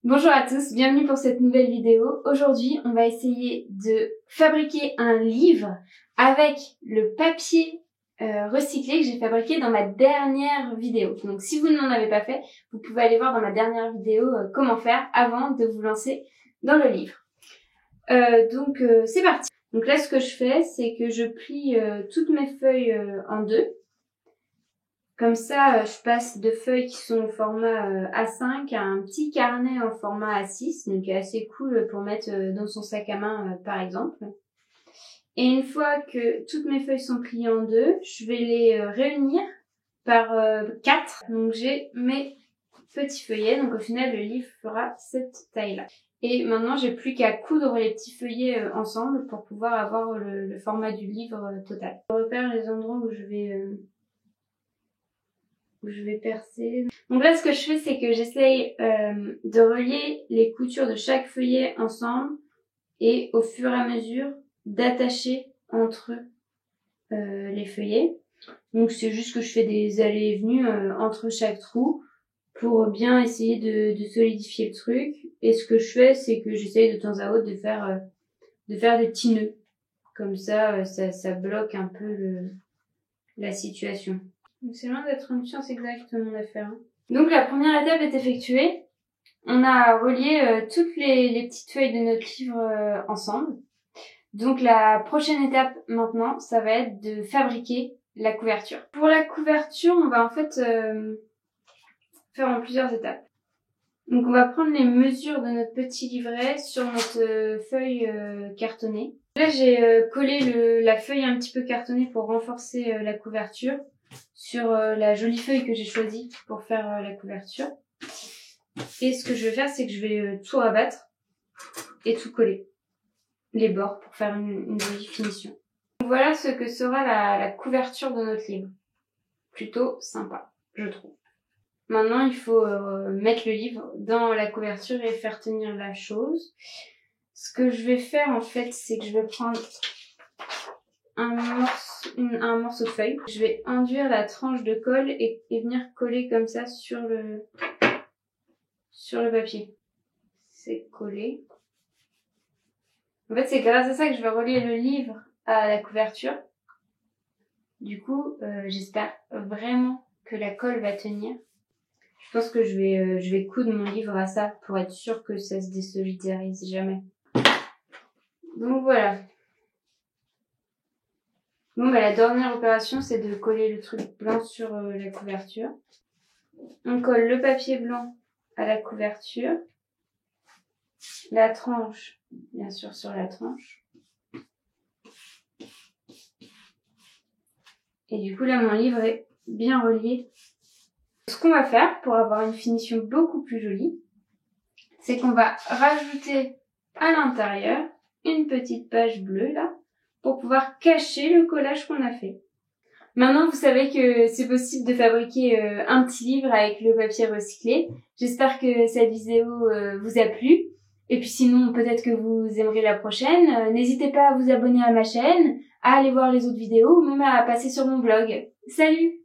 Bonjour à tous, bienvenue pour cette nouvelle vidéo. Aujourd'hui, on va essayer de fabriquer un livre avec le papier recyclé que j'ai fabriqué dans ma dernière vidéo. Donc si vous n'en avez pas fait, vous pouvez aller voir dans ma dernière vidéo comment faire avant de vous lancer dans le livre. C'est parti. Donc là, ce que je fais, c'est que je plie toutes mes feuilles en deux. Comme ça, je passe de feuilles qui sont au format A5 à un petit carnet en format A6, donc assez cool pour mettre dans son sac à main par exemple. Et une fois que toutes mes feuilles sont pliées en deux, je vais les réunir par 4. Donc j'ai mes petits feuillets, donc au final le livre fera cette taille-là. Et maintenant j'ai plus qu'à coudre les petits feuillets ensemble pour pouvoir avoir le format du livre total. Je repère les endroits où je vais percer. Donc là, ce que je fais, c'est que j'essaye de relier les coutures de chaque feuillet ensemble et au fur et à mesure d'attacher entre les feuillets. Donc c'est juste que je fais des allées et venues entre chaque trou pour bien essayer de solidifier le truc. Et ce que je fais, c'est que j'essaye de temps à autre de faire des petits nœuds. Comme ça, ça bloque un peu la situation. C'est loin d'être une science exacte mon affaire. Donc la première étape est effectuée. On a relié toutes les petites feuilles de notre livre ensemble. Donc la prochaine étape maintenant, ça va être de fabriquer la couverture. Pour la couverture, on va en fait faire en plusieurs étapes. Donc on va prendre les mesures de notre petit livret sur notre feuille cartonnée. Là j'ai collé la feuille un petit peu cartonnée pour renforcer la couverture sur la jolie feuille que j'ai choisie pour faire la couverture. Et ce que je vais faire, c'est que je vais tout rabattre et tout coller les bords pour faire une jolie finition. Donc voilà ce que sera la couverture de notre livre. Plutôt sympa, je trouve. Maintenant, il faut mettre le livre dans la couverture et faire tenir la chose. Ce que je vais faire en fait, c'est que je vais prendre un morceau de feuille. Je vais enduire la tranche de colle et venir coller comme ça sur le papier. C'est collé. En fait, c'est grâce à ça que je vais relier le livre à la couverture. Du coup, j'espère vraiment que la colle va tenir. Je pense que je vais coudre mon livre à ça pour être sûre que ça se désolidarise jamais. Donc voilà. Bon, la dernière opération, c'est de coller le truc blanc sur la couverture. On colle le papier blanc à la couverture. La tranche, bien sûr, sur la tranche. Et du coup, là, mon livre est bien relié. Ce qu'on va faire pour avoir une finition beaucoup plus jolie, c'est qu'on va rajouter à l'intérieur une petite page bleue, là, pour pouvoir cacher le collage qu'on a fait. Maintenant, vous savez que c'est possible de fabriquer un petit livre avec le papier recyclé. J'espère que cette vidéo vous a plu. Et puis sinon, peut-être que vous aimerez la prochaine. N'hésitez pas à vous abonner à ma chaîne, à aller voir les autres vidéos ou même à passer sur mon blog. Salut!